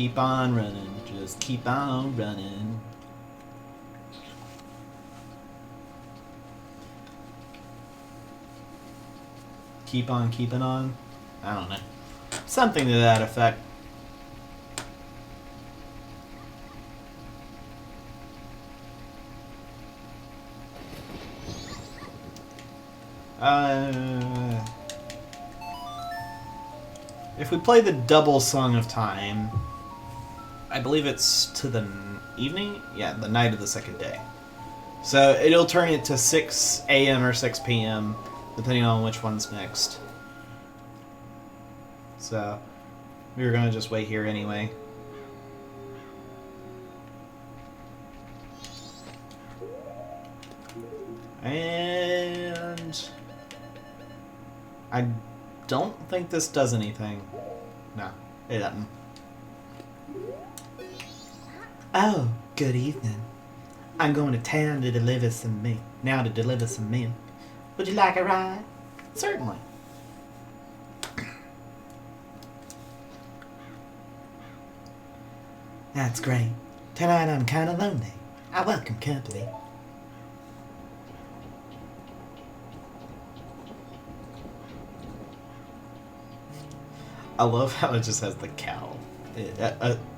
keep on running. Just keep on running. Keep on keeping on? I don't know. Something to that effect. If we play the double Song of Time, I believe it's to the evening? Yeah, the night of the second day. So it'll turn it to 6 a.m. or 6 p.m., depending on which one's next. So, we were going to just wait here anyway. And I don't think this does anything. No, it doesn't. Oh, good evening. I'm going to town to deliver some meat. Now to deliver some milk. Would you like a ride? Certainly. That's great. Tonight I'm kind of lonely. I welcome company. I love how it just has the cow.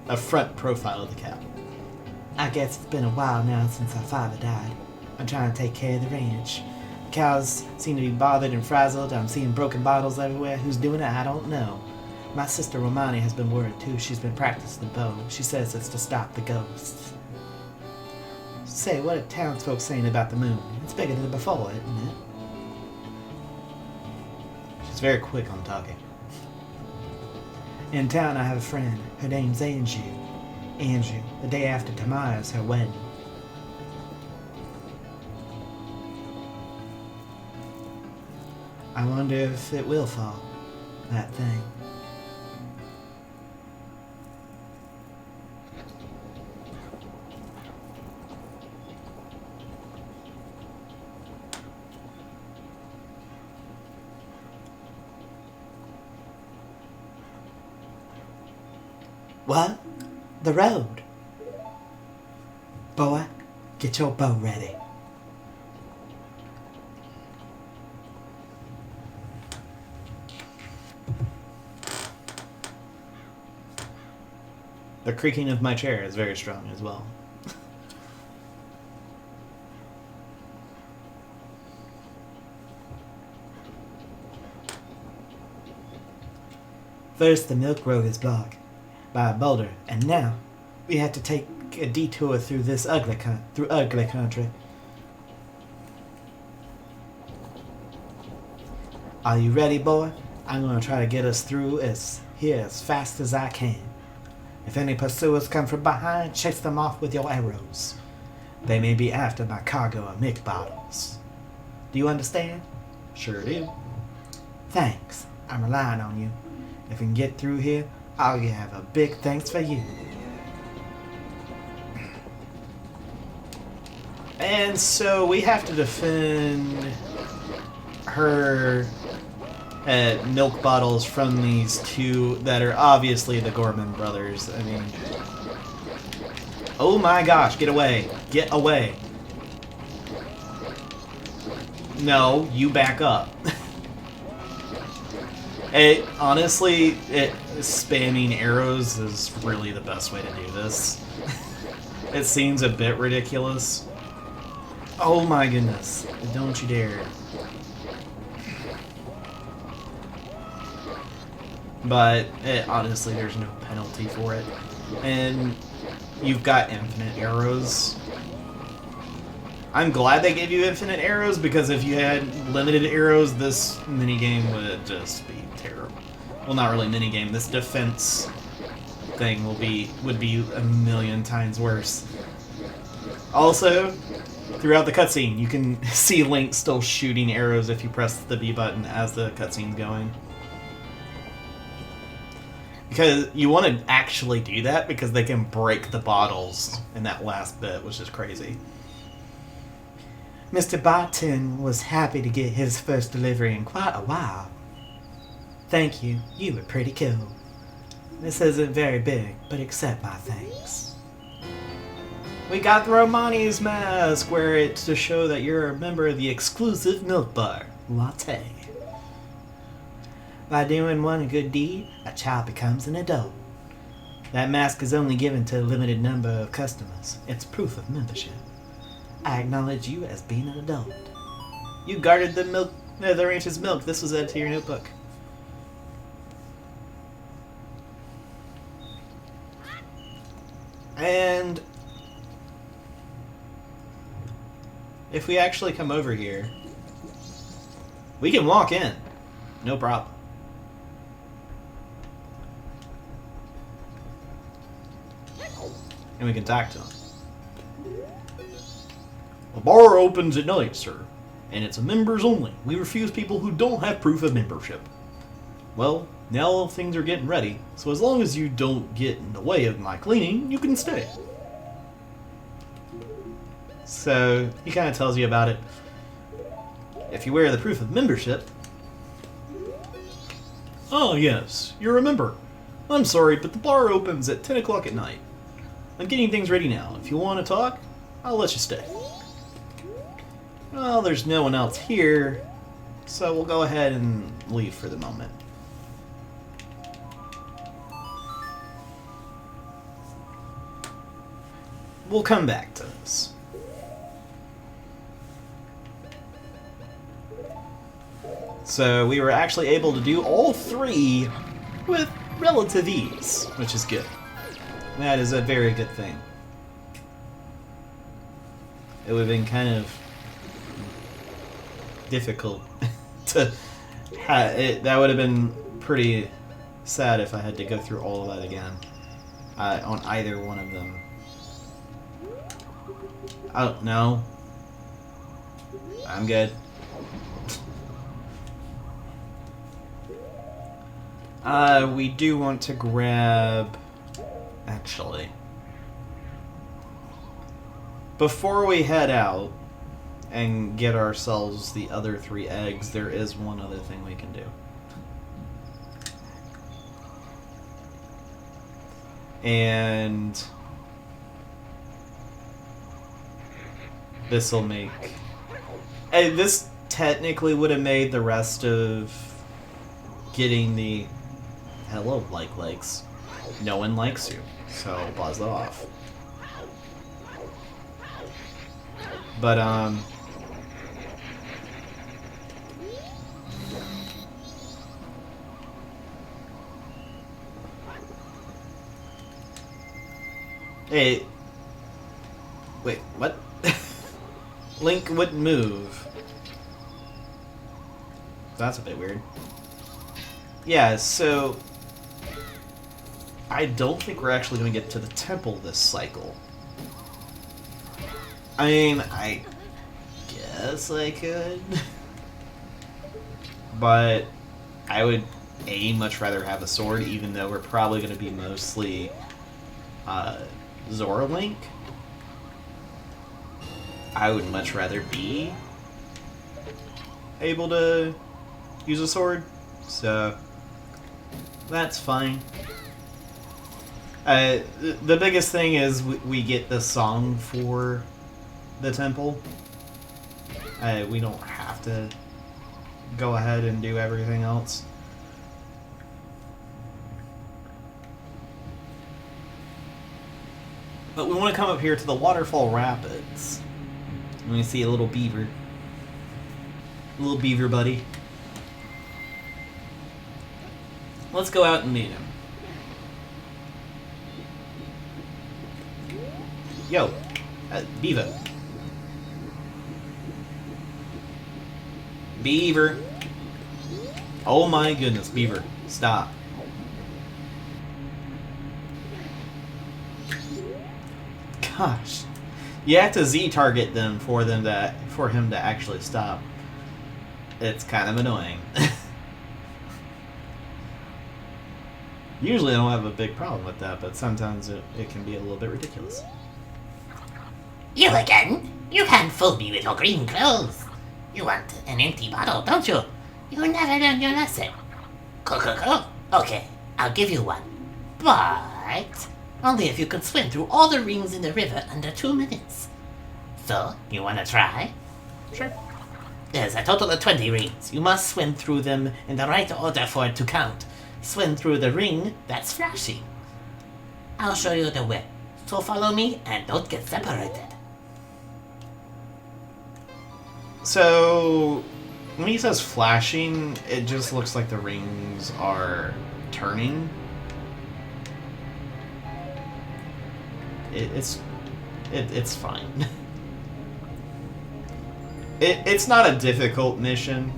A front profile of the cow. I guess it's been a while now since our father died. I'm trying to take care of the ranch. Cows seem to be bothered and frazzled. I'm seeing broken bottles everywhere. Who's doing it? I don't know. My sister Romani has been worried too. She's been practicing the bow. She says it's to stop the ghosts. Say, what are townsfolk saying about the moon? It's bigger than before, isn't it? She's very quick on talking. In town I have a friend. Her name's Andrew. Andrew. The day after tomorrow's her wedding. I wonder if it will fall. That thing. What? The road. Boy, get your bow ready. The creaking of my chair is very strong as well. First, the milk road is blocked by a boulder, and now we have to take a detour through this ugly country. Are you ready, boy? I'm going to try to get us through here as fast as I can. If any pursuers come from behind, chase them off with your arrows. They may be after my cargo of milk bottles. Do you understand? Sure do. Thanks. I'm relying on you. If we can get through here, I'll have a big thanks for you. And so we have to defend her milk bottles from these two that are obviously the Gorman brothers. I mean, oh my gosh, get away. Get away. No, you back up. Honestly, spamming arrows is really the best way to do this. It seems a bit ridiculous. Oh my goodness. Don't you dare. But honestly, there's no penalty for it. And you've got infinite arrows. I'm glad they gave you infinite arrows, because if you had limited arrows, this minigame would just be terrible. Well, not really minigame. This defense thing would be a million times worse. Also, throughout the cutscene, you can see Link still shooting arrows if you press the B button as the cutscene's going. Because you want to actually do that, because they can break the bottles in that last bit, which is crazy. Mr. Barton was happy to get his first delivery in quite a while. Thank you. You were pretty cool. This isn't very big, but accept my thanks. We got the Romani's mask, wear it to show that you're a member of the exclusive milk bar, Latte. By doing one good deed, a child becomes an adult. That mask is only given to a limited number of customers. It's proof of membership. I acknowledge you as being an adult. You guarded the ranch's milk. This was added to your notebook. And if we actually come over here, we can walk in. No problem. And we can talk to him. The bar opens at night, sir, and it's members only. We refuse people who don't have proof of membership. Well, now things are getting ready, so as long as you don't get in the way of my cleaning, you can stay. So, he kind of tells you about it. If you wear the proof of membership... Oh, yes, you're a member. I'm sorry, but the bar opens at 10 o'clock at night. I'm getting things ready now. If you want to talk, I'll let you stay. Well, there's no one else here, so we'll go ahead and leave for the moment. We'll come back to this. So we were actually able to do all three with relative ease, which is good. That is a very good thing. It would have been kind of difficult to that would have been pretty sad if I had to go through all of that again on either one of them. Oh, no. I'm good. We do want to grab... Actually, before we head out and get ourselves the other 3 eggs, there is one other thing we can do. And this will make... this technically would have made the rest of getting the... Hello, likes. No one likes you, so buzz off. But, hey, wait, what? Link wouldn't move. That's a bit weird. Yeah, so... I don't think we're actually going to get to the temple this cycle. I mean, I guess I could. But I would, much rather have a sword, even though we're probably going to be mostly Zora Link. I would much rather be able to use a sword, so that's fine. The biggest thing is we get the song for the temple. We don't have to go ahead and do everything else. But we want to come up here to the Waterfall Rapids. And we see a little beaver. A little beaver buddy. Let's go out and meet him. Yo, Beaver. Beaver. Oh my goodness, Beaver. Stop. Gosh. You have to Z-target them for him to actually stop. It's kind of annoying. Usually I don't have a big problem with that, but sometimes it can be a little bit ridiculous. You again? You can't fool me with your green clothes. You want an empty bottle, don't you? You never learned your lesson. Cool. Okay, I'll give you one. But only if you can swim through all the rings in the river under 2 minutes. So, you wanna try? Sure. There's a total of 20 rings. You must swim through them in the right order for it to count. Swim through the ring that's flashing. I'll show you the way. So follow me and don't get separated. So, when he says flashing, it just looks like the rings are turning. It's fine. It's not a difficult mission.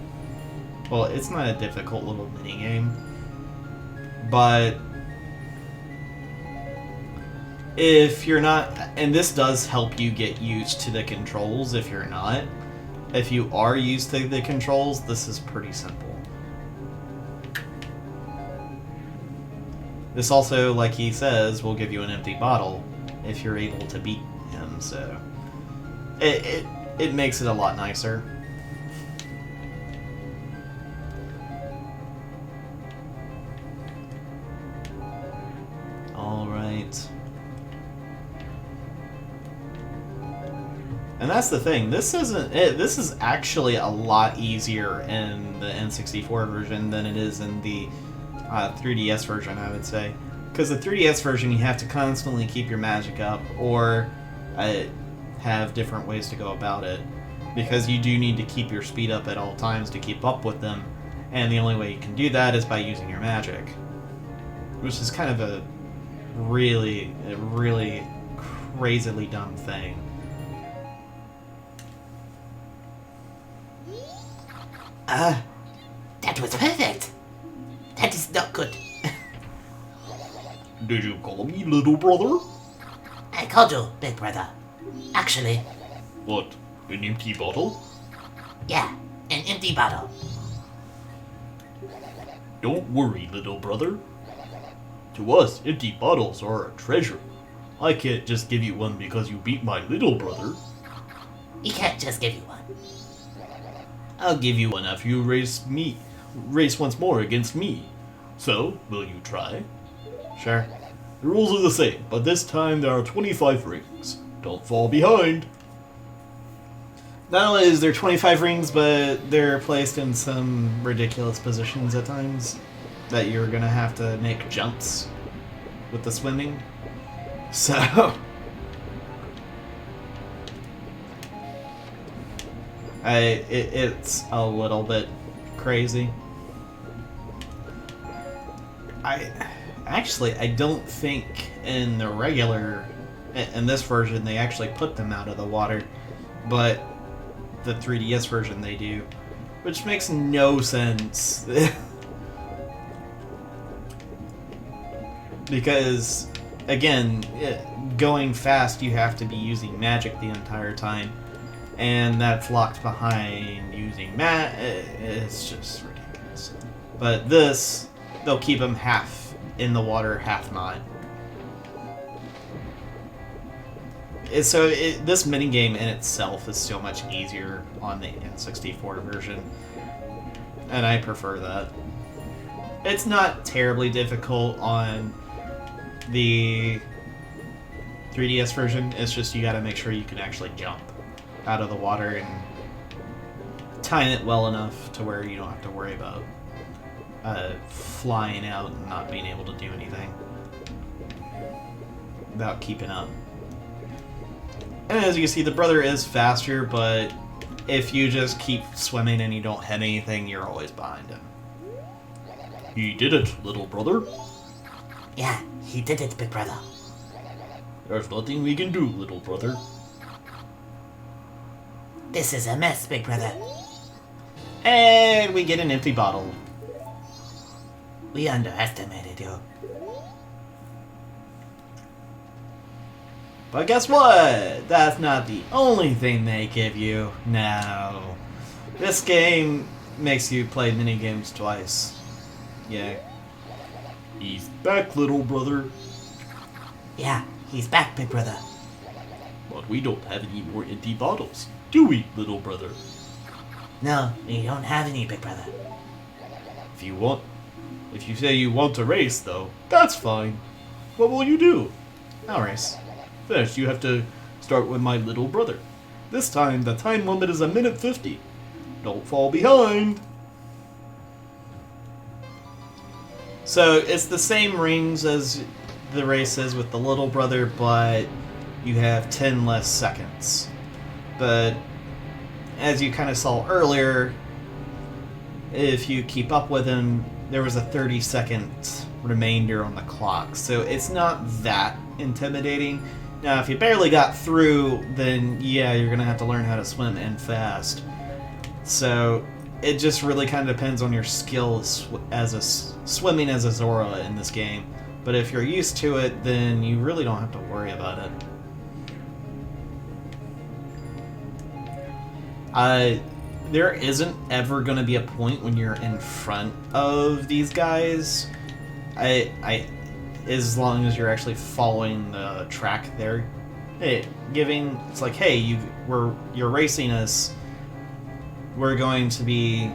Well, it's not a difficult little mini game, but if you're not, and this does help you get used to the controls if you're not. If you are used to the controls, this is pretty simple. This also, like he says, will give you an empty bottle if you're able to beat him, so it makes it a lot nicer. Alright. And that's the thing, this isn't it. This is actually a lot easier in the N64 version than it is in the 3DS version, I would say. Because the 3DS version, you have to constantly keep your magic up, or have different ways to go about it. Because you do need to keep your speed up at all times to keep up with them, and the only way you can do that is by using your magic. Which is kind of a really crazily dumb thing. That was perfect. That is not good. Did you call me little brother? I called you big brother. Actually, What, an empty bottle? yeah, an empty bottle. Don't worry, little brother. To us, empty bottles are a treasure. I can't just give you one because you beat my little brother. He can't just give you one. I'll give you one if you race once more against me. So, will you try? Sure. The rules are the same, but this time there are 25 rings. Don't fall behind. Not only is there 25 rings, but they're placed in some ridiculous positions at times that you're gonna have to make jumps with the swimming. So... it's a little bit crazy. I don't think in the regular, in this version, they actually put them out of the water, but the 3DS version they do, which makes no sense. Because, again, going fast, you have to be using magic the entire time. And that's locked behind using it's just ridiculous. But this, they'll keep them half in the water, half not. So this minigame in itself is so much easier on the N64 version. And I prefer that. It's not terribly difficult on the 3DS version. It's just you gotta make sure you can actually jump out of the water and time it well enough to where you don't have to worry about flying out and not being able to do anything without keeping up. And as you can see, the brother is faster, but if you just keep swimming and you don't hit anything, you're always behind him. He did it, little brother. Yeah, he did it, big brother. There's nothing we can do, little brother. This is a mess, big brother. And we get an empty bottle. We underestimated you. But guess what? That's not the only thing they give you. No. This game makes you play minigames twice. Yeah. He's back, little brother. Yeah, he's back, big brother. But we don't have any more empty bottles, do we, little brother? No, we don't have any, big brother. If you say you want to race, though, that's fine. What will you do? I'll race. First, you have to start with my little brother. This time, the time limit is 1:50. Don't fall behind. So, it's the same rings as the races with the little brother, but you have 10 less seconds. But, as you kind of saw earlier, if you keep up with him, there was a 30-second remainder on the clock. So, it's not that intimidating. Now, if you barely got through, then yeah, you're going to have to learn how to swim and fast. So, it just really kind of depends on your skill swimming as a Zora in this game. But if you're used to it, then you really don't have to worry about it. There isn't ever going to be a point when you're in front of these guys. As long as you're actually following the track they're giving. It's like, hey, you're racing us. We're going to be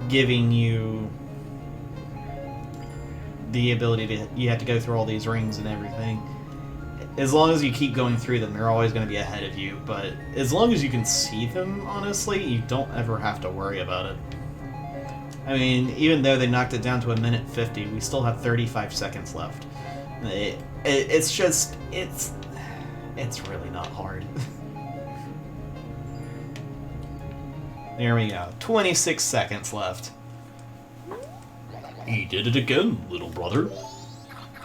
giving you the ability to. You have to go through all these rings and everything. As long as you keep going through them, they're always going to be ahead of you. But as long as you can see them, honestly, you don't ever have to worry about it. I mean, even though they knocked it down to 1:50, we still have 35 seconds left. It's really not hard. There we go. 26 seconds left. He did it again, little brother.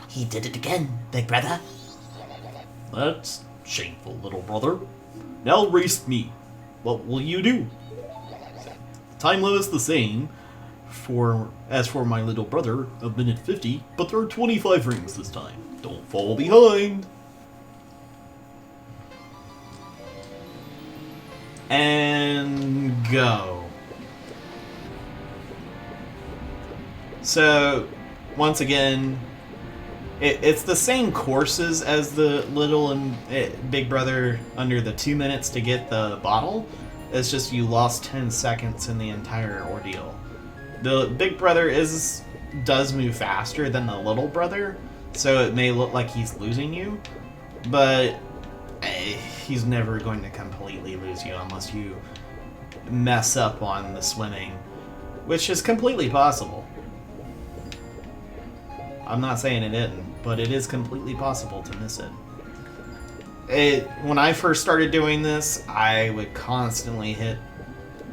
He did it again, big brother. That's shameful, little brother. Now race me. What will you do? Time limit's the same. As for my little brother, 1:50, but there are 25 rings this time. Don't fall behind. And go. So, once again, it's the same courses as the little and big brother under the 2 minutes to get the bottle. It's just you lost 10 seconds in the entire ordeal. The big brother does move faster than the little brother, so it may look like he's losing you, but he's never going to completely lose you unless you mess up on the swimming, which is completely possible. I'm not saying it isn't, but it is completely possible to miss it. When I first started doing this, I would constantly hit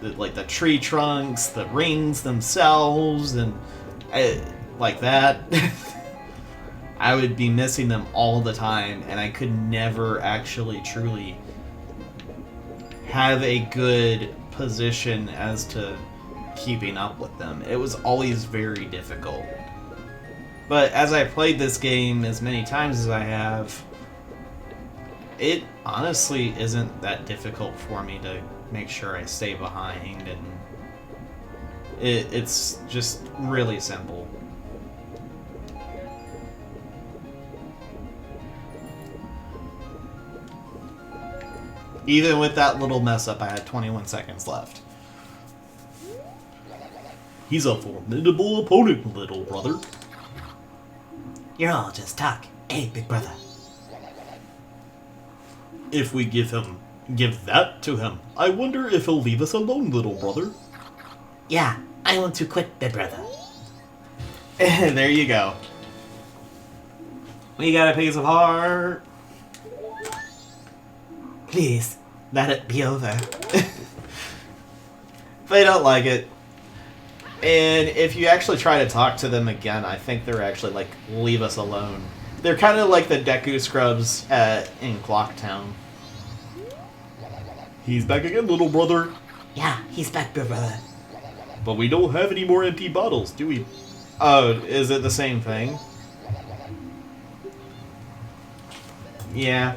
the tree trunks, the rings themselves, and like that. I would be missing them all the time, and I could never actually truly have a good position as to keeping up with them. It was always very difficult. But as I played this game as many times as I have, it honestly isn't that difficult for me to make sure I stay behind, and it's just really simple. Even with that little mess up, I had 21 seconds left. He's a formidable opponent, little brother. You're all just talk, big brother. If we give that to him, I wonder if he'll leave us alone, little brother. Yeah, I want to quit, big brother. There you go. We got a piece of heart. Please, let it be over. They don't like it. And if you actually try to talk to them again, I think they're actually like, leave us alone. They're kind of like the Deku Scrubs in Clocktown. He's back again, little brother. Yeah, he's back, big brother. But we don't have any more empty bottles, do we? Oh, is it the same thing? Yeah.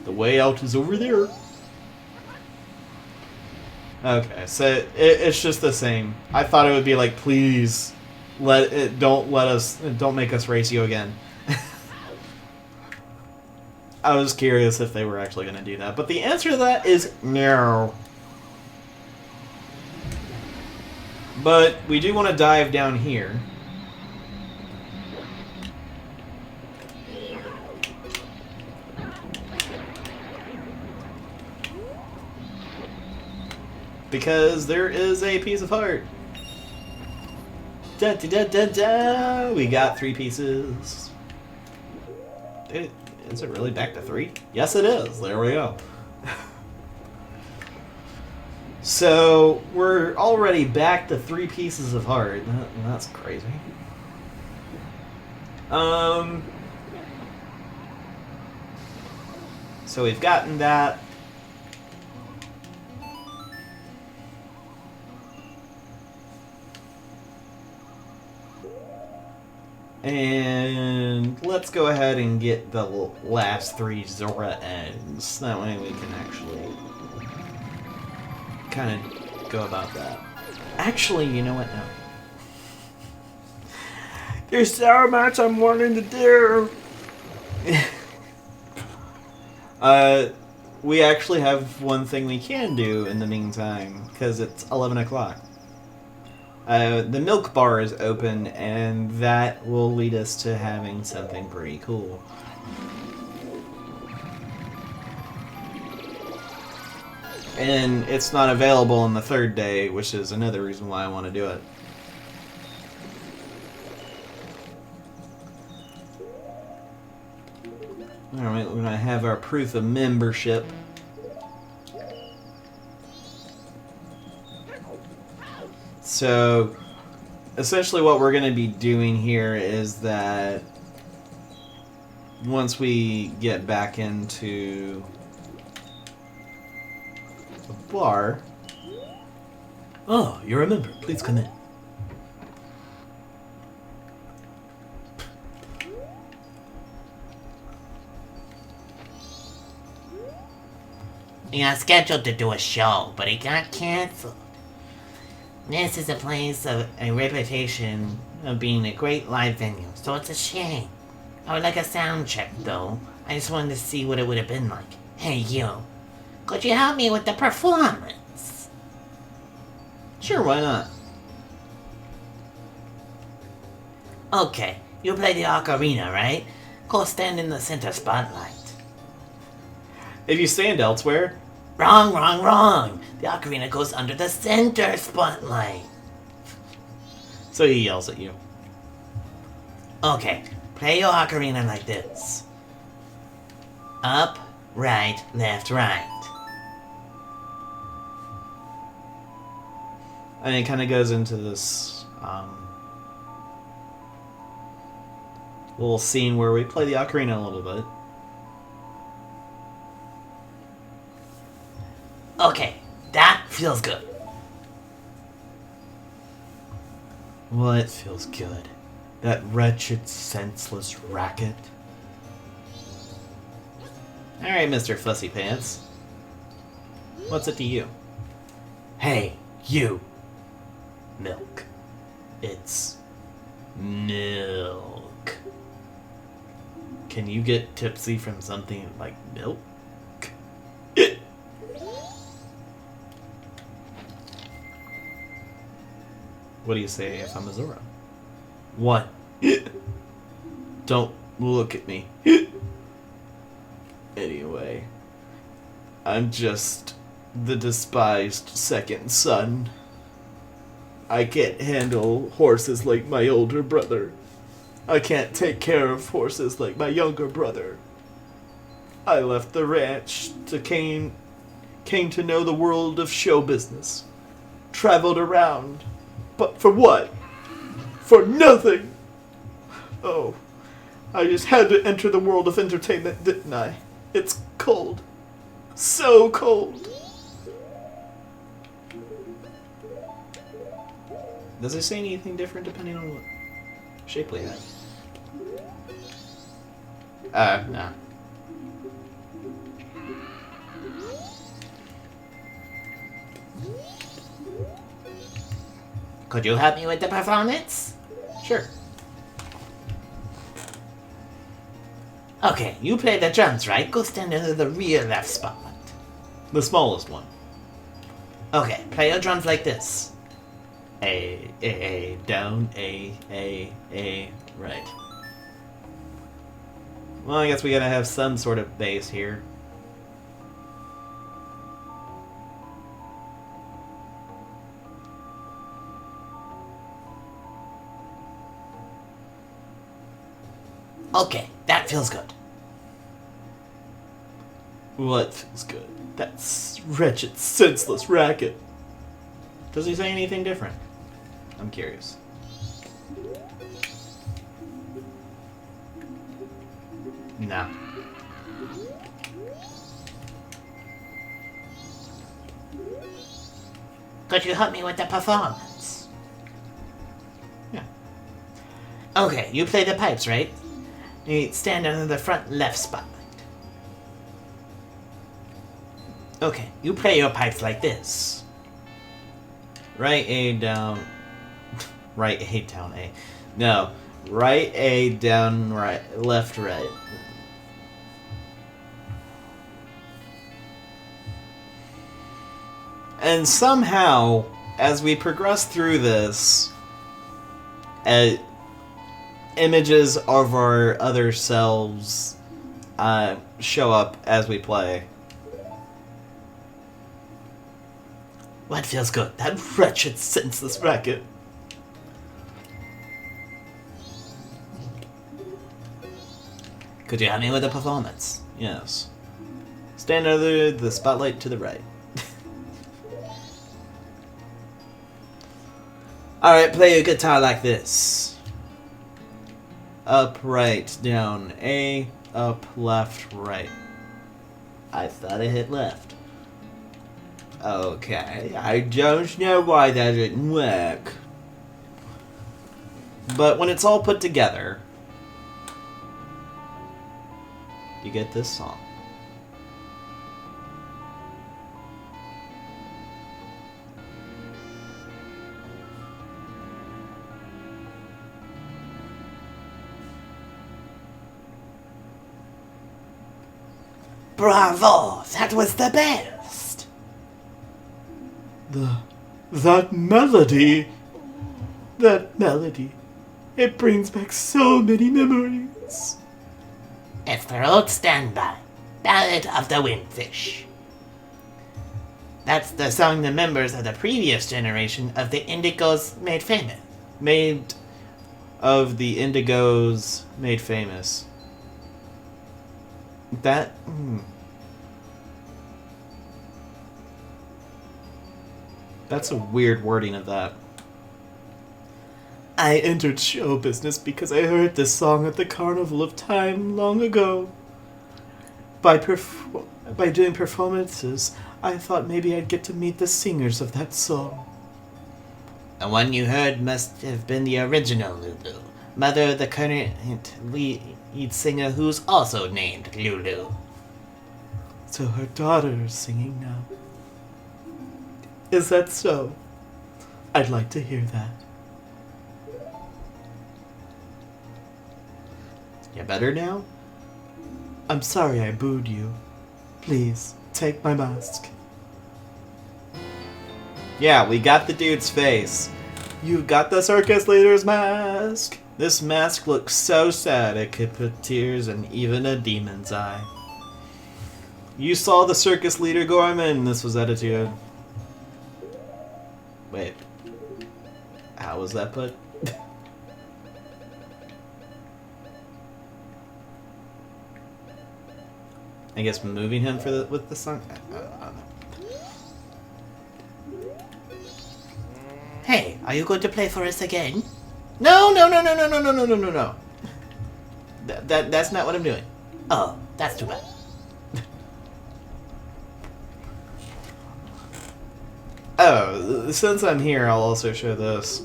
The way out is over there. Okay, so it's just the same. I thought it would be like, please, don't make us race you again. I was curious if they were actually going to do that, but the answer to that is no. But we do want to dive down here. because there is a piece of heart. Da, da, da, da, da. We got 3 pieces. Is it really back to 3? Yes, it is. There we go. So we're already back to 3 pieces of heart. That's crazy. So we've gotten that. And let's go ahead and get the last 3 Zora eggs. That way we can actually kind of go about that. Actually, you know what? No. There's so much I'm wanting to do. We actually have one thing we can do in the meantime, because it's 11 o'clock. The milk bar is open, and that will lead us to having something pretty cool. And it's not available on the 3rd day, which is another reason why I want to do it. Alright, we're going to have our proof of membership. So, essentially what we're going to be doing here is that once we get back into the bar... Oh, you're a member. Please come in. He was scheduled to do a show, but he got canceled. This is a place of a reputation of being a great live venue, so it's a shame. I would like a sound check, though. I just wanted to see what it would have been like. Hey, you. Could you help me with the performance? Sure, why not? Okay, you play the ocarina, right? Go stand in the center spotlight. If you stand elsewhere... Wrong, wrong, wrong! The ocarina goes under the center spotlight. So he yells at you. Okay, play your ocarina like this. Up, right, left, right. And it kind of goes into this little scene where we play the ocarina a little bit. Okay, that feels good. What feels good? That wretched, senseless racket? Alright, Mr. Fussy Pants. What's it to you? Hey, you. Milk. It's milk. Can you get tipsy from something like milk? What do you say if I'm a Zora? What? Don't look at me. Anyway, I'm just the despised second son. I can't handle horses like my older brother. I can't take care of horses like my younger brother. I left the ranch to came to know the world of show business. Traveled around. But for what? For nothing! Oh, I just had to enter the world of entertainment, didn't I? It's cold. So cold. Does it say anything different depending on what shape we have? No. Could you help me with the performance? Sure. Okay, you play the drums, right? Go stand in the rear left spotlight. The smallest one. Okay, play your drums like this. A, down, A, right. Well, I guess we gotta have some sort of bass here. Okay, that feels good. What feels good? That wretched, senseless racket. Does he say anything different? I'm curious. No. Could you help me with the performance? Yeah. Okay, you play the pipes, right? You stand under the front left spotlight. Okay, you play your pipes like this. Right A down. Right A down A. No. Right A down right. Left right. And somehow, as we progress through this, images of our other selves show up as we play. What feels good? That wretched, senseless racket. Could you help me with the performance? Yes. Stand under the spotlight to the right. Alright, play your guitar like this. Up, right, down, A, up, left, right. I thought I hit left. Okay, I don't know why that didn't work. But when it's all put together, you get this song. Bravo! That was the best! That melody. That melody. It brings back so many memories. It's their old standby, Ballad of the Windfish. That's the song the members of the previous generation of the Indigos made famous. Made of the Indigos made famous. That... That's a weird wording of that. I entered show business because I heard this song at the Carnival of Time long ago. By doing performances, I thought maybe I'd get to meet the singers of that song. The one you heard must have been the original Lulu, mother of the current lead singer who's also named Lulu. So her daughter is singing now. Is that so? I'd like to hear that. You better now? I'm sorry I booed you. Please, take my mask. Yeah, we got the dude's face. You've got the circus leader's mask. This mask looks so sad it could put tears in even a demon's eye. You saw the Circus Leader Gorman. This was attitude. Wait. How was that put? I guess moving him with the song. I don't know. Hey, are you going to play for us again? No. That's not what I'm doing. Oh, that's too bad. Oh, since I'm here, I'll also show this.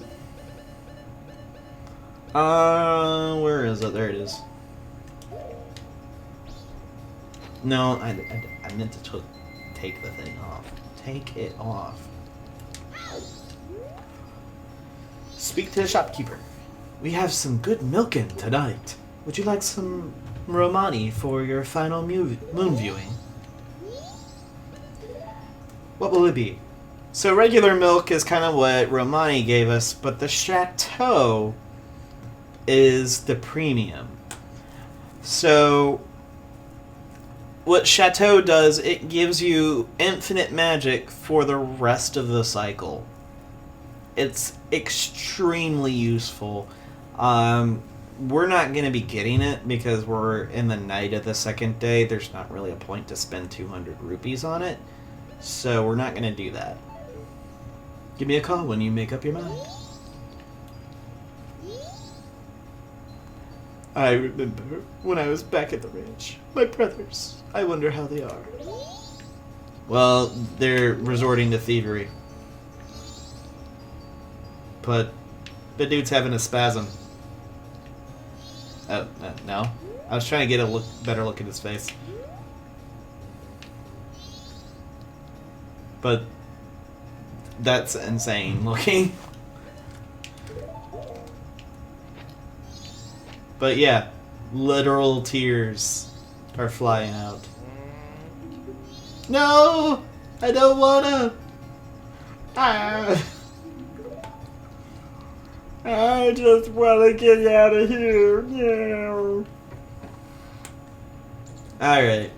Where is it? There it is. No, I meant to take the thing off. Take it off. Speak to the shopkeeper. We have some good milking tonight. Would you like some Romani for your final moon viewing? What will it be? So regular milk is kind of what Romani gave us, but the Chateau is the premium. So what Chateau does, it gives you infinite magic for the rest of the cycle. It's extremely useful. we're not going to be getting it because we're in the night of the second day. There's not really a point to spend 200 rupees on it. So we're not going to do that. Give me a call when you make up your mind. I remember when I was back at the ranch. My brothers. I wonder how they are. Well, they're resorting to thievery. But the dude's having a spasm. No. I was trying to get a better look at his face. But that's insane looking. But yeah, literal tears are flying out. No! I don't wanna! I just wanna get out of here. No. Alright.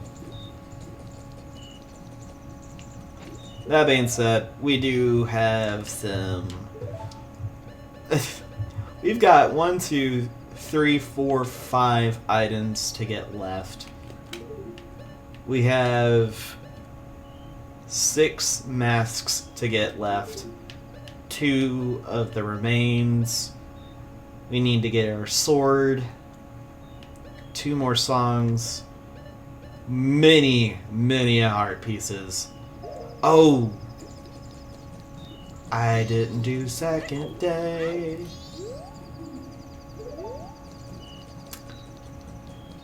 That being said, we do have some... We've got 1, 2, 3, 4, 5 items to get left. We have 6 masks to get left. 2 of the remains. We need to get our sword. 2 more songs. Many heart pieces. Oh! I didn't do second day.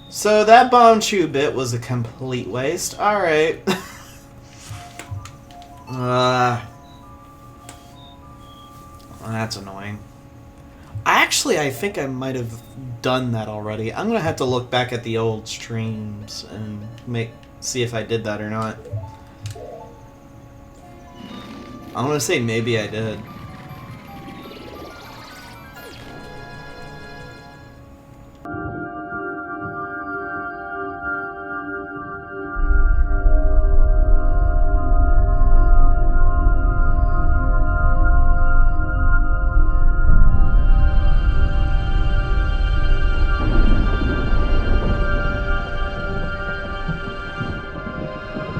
So that bomb chew bit was a complete waste. Alright. That's annoying. I think I might have done that already. I'm gonna have to look back at the old streams and see if I did that or not. I'm gonna say maybe I did.